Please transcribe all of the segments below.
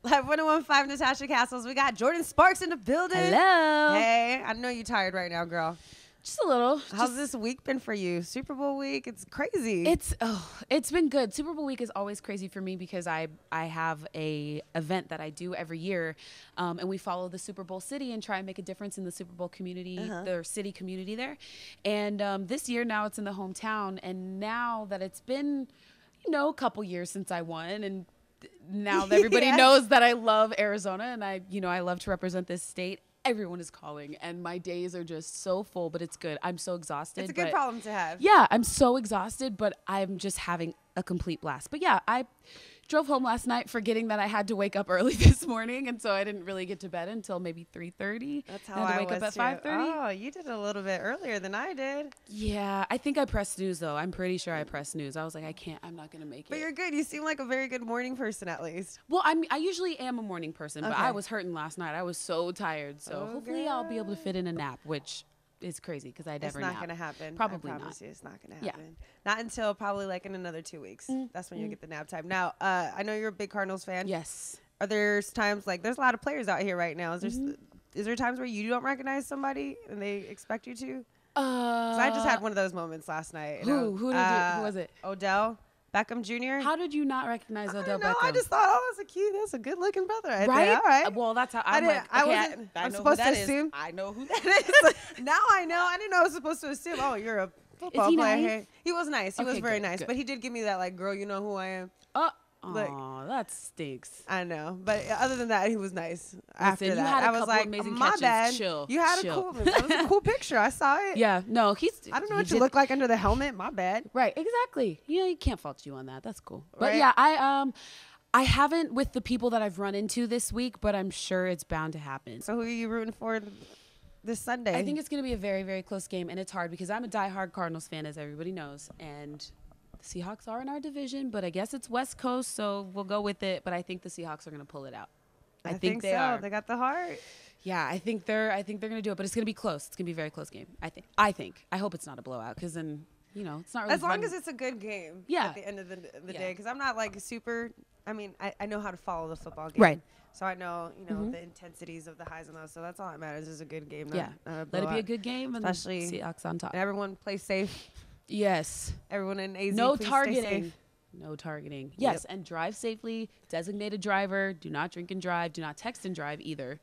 Live 101.5 Natasha Castles. We got Jordin Sparks in the building. Hello. Hey, I know you're tired right now, girl. Just a little. How's this week been for you? Super Bowl week, it's crazy. It's been good. Super Bowl week is always crazy for me because I have a event that I do every year, and we follow the Super Bowl city and try and make a difference in the Super Bowl community, the city community there. And this year now it's in the hometown, and now that it's been, a couple years since I won, and now that everybody knows that I love Arizona and I love to represent this state. Everyone is calling and my days are just so full, but it's good. I'm so exhausted. It's a good problem to have. Yeah, I'm so exhausted, but I'm just having a complete blast. But yeah, I drove home last night forgetting that I had to wake up early this morning, and so I didn't really get to bed until maybe 3:30. That's how I had to wake up at 5:30. Oh, you did a little bit earlier than I did. Yeah, I think I pressed snooze though. I'm pretty sure I pressed snooze. I was like, I'm not gonna make it. But you're good. You seem like a very good morning person at least. Well, I usually am a morning person, but I was hurting last night. I was so tired. So hopefully I'll be able to fit in a nap, which is crazy because I never nap. It's not going to happen. Probably I promise not. You, it's not going to happen. Not until probably like in another 2 weeks. That's when you get the nap time. Now, I know you're a big Cardinals fan. Yes. Are there times like there's a lot of players out here right now? Is there times where you don't recognize somebody and they expect you to? 'Cause I just had one of those moments last night. Who was it? Odell Beckham Jr. How did you not recognize Odell Beckham? I just thought, that's a good looking brother. Right? All right. Well, that's how I'm like, okay, I'm supposed to assume. I know who that is. Now I know. I didn't know I was supposed to assume. Oh, you're a football player. Nice? He was nice. He was very nice. But he did give me that, like, girl, you know who I am. Oh, that stinks. I know. But other than that, he was nice. After you that, had a I was like, my catches. bad. Chill. You had chill. that was a cool picture. I saw it. Yeah. No, I don't know what you look like under the helmet. My bad. Right. Exactly. You can't fault you on that. That's cool. But right? yeah, I haven't with the people that I've run into this week, but I'm sure it's bound to happen. So who are you rooting for this Sunday? I think it's going to be a very, very close game, and it's hard because I'm a diehard Cardinals fan, as everybody knows, and the Seahawks are in our division, but I guess it's West Coast, so we'll go with it. But I think the Seahawks are going to pull it out. I think they are. They got the heart. Yeah, I think they're going to do it, but it's going to be close. It's going to be a very close game. I think. I hope it's not a blowout because then it's not really as long as it's a good game. Yeah. At the end of the day, because I'm not like super. I mean, I know how to follow the football game. Right. So I know, the intensities of the highs and lows. So that's all that matters is a good game. Not let it be a good game, and especially Seahawks on top. And everyone play safe. Yes. Everyone in AZ. No please targeting. Stay safe. No targeting. Yes, and drive safely. Designated driver. Do not drink and drive. Do not text and drive either.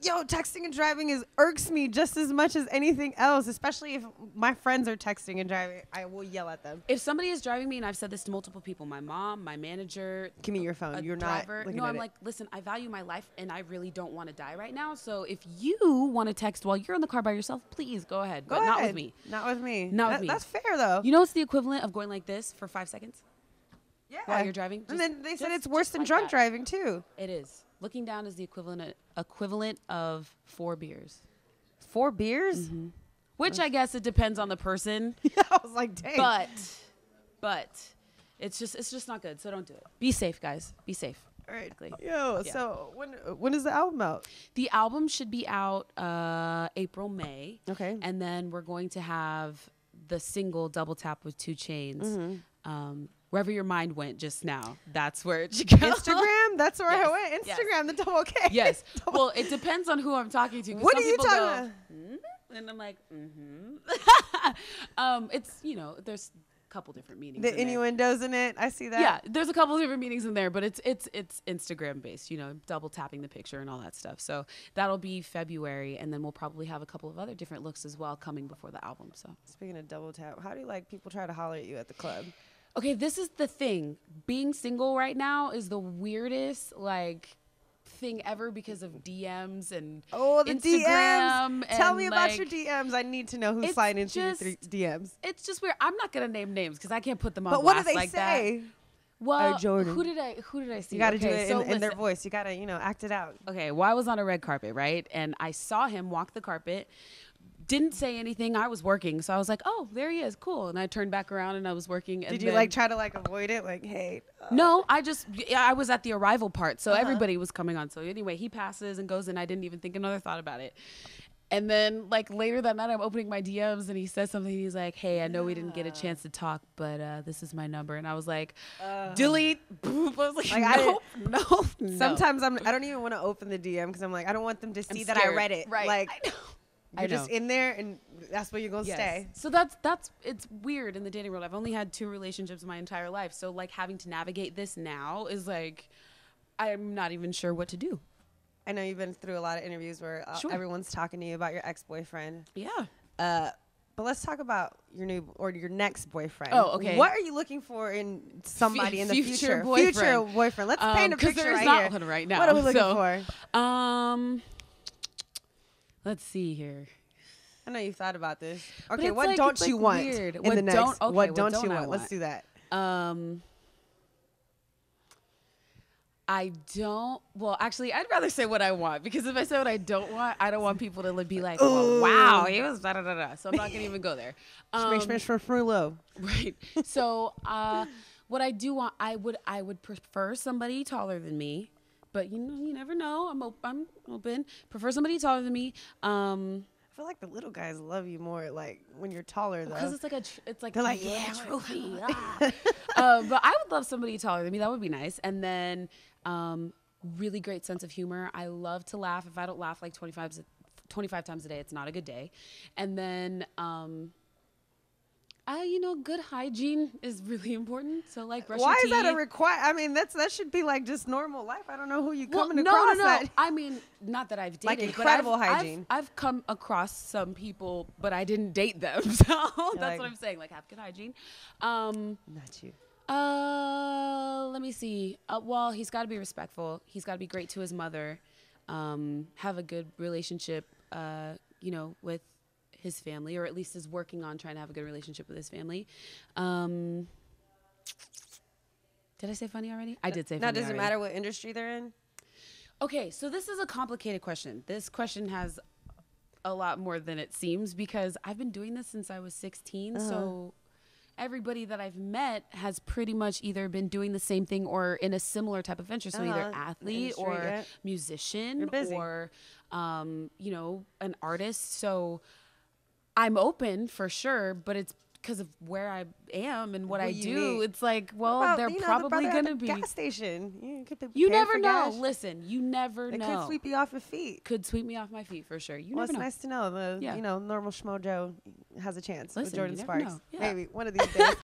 Yo, texting and driving irks me just as much as anything else, especially if my friends are texting and driving. I will yell at them. If somebody is driving me, and I've said this to multiple people, my mom, my manager. Give me your phone. You're driver. Not. No, I'm like, listen, I value my life, and I really don't want to die right now. So if you want to text while you're in the car by yourself, please go ahead. But not with me. Not with me. Not with me. That's fair, though. You know what's the equivalent of going like this for 5 seconds? Yeah. While you're driving? And then they said it's worse than drunk driving, too. It is. Looking down is the equivalent of 4 beers. 4 beers? Mm-hmm. Which I guess it depends on the person. Yeah, I was like, dang. But it's just not good. So don't do it. Be safe, guys. Be safe. All right. Yo, yeah. So when is the album out? The album should be out April, May. Okay. And then we're going to have the single Double Tap with 2 Chainz. Wherever your mind went just now, that's where it should go. Instagram? That's where I went. Instagram, the double K. Yes. Well, it depends on who I'm talking to. What are you talking about? And I'm like, it's, there's a couple different meanings. The innuendos in it. I see that. Yeah, there's a couple different meanings in there, but it's Instagram based, double tapping the picture and all that stuff. So that'll be February, and then we'll probably have a couple of other different looks as well coming before the album. So speaking of double tap, how do you like people try to holler at you at the club? Okay, this is the thing. Being single right now is the weirdest, thing ever because of DMs and the Instagram. DMs. Tell me about your DMs. I need to know who's sliding into your DMs. It's just weird. I'm not gonna name names because I can't put them on. But what do they like say? That. Well, Jordin. who did I see? You got to do it in their voice. You got to act it out. Okay. Well, I was on a red carpet, right, and I saw him walk the carpet. Didn't say anything. I was working, so I was like, "Oh, there he is, cool." And I turned back around, and I was working. And did you try to avoid it, hey? No, I was at the arrival part, so everybody was coming on. So anyway, he passes and goes, and I didn't even think another thought about it. And then like later that night, I'm opening my DMs and he says something. He's like, "Hey, I know we didn't get a chance to talk, but this is my number." And I was like, delete. Boop. I was like, no. Sometimes I don't even want to open the DM because I'm like, I don't want them to see that I read it. Right. Like, I know. You're just in there and that's where you're going to stay. So that's it's weird in the dating world. I've only had 2 relationships my entire life. So like having to navigate this now is like, I'm not even sure what to do. I know you've been through a lot of interviews where everyone's talking to you about your ex-boyfriend. Yeah. But let's talk about your next boyfriend. Oh, okay. What are you looking for in somebody in the future? Boyfriend. Future boyfriend. Let's paint a picture there's right not here. one right now. What are we looking for? Let's see here. I know you've thought about this. Okay, what like, don't you want weird. in What the next? don't- okay, what what don't don't you I want? Let's want? do that. I don't. Well, actually, I'd rather say what I want because if I say what I don't want people to be like, well, "Wow, he was da da da da." So I'm not gonna even go there. Smash for Frulo. Right. So, what I do want, I would prefer somebody taller than me, but you never know. I'm open. Prefer somebody taller than me. I feel like the little guys love you more, like when you're taller, though. Because it's like they're like, yeah, yeah, trophy. But I would love somebody taller than me. That would be nice. And then really great sense of humor. I love to laugh. If I don't laugh like 25 times a day, it's not a good day. And then good hygiene is really important. So like brush your teeth. Why is that a require? I mean, that should be like just normal life. I don't know who you coming across. No. I mean, not that I've dated. Like incredible hygiene. I've come across some people, but I didn't date them. So that's like, what I'm saying. Like have good hygiene. Not you. Let me see. Well, he's got to be respectful. He's got to be great to his mother. Have a good relationship, with his family, or at least is working on trying to have a good relationship with his family. Did I say funny already? I did say funny Now, does it already. matter what industry they're in? Okay, so this is a complicated question. This question has a lot more than it seems because I've been doing this since I was 16. So everybody that I've met has pretty much either been doing the same thing or in a similar type of venture. So either athlete or musician or, an artist. So I'm open for sure, but it's because of where I am and what I do. It's like, well, they're probably going to be gas station. You never know. Listen, you never know. They could sweep you off your feet. Could sweep me off my feet for sure. You well, never know. It's nice to know normal Schmo Joe has a chance with Listen, Jordin you never Sparks. know. Yeah. Maybe one of these days.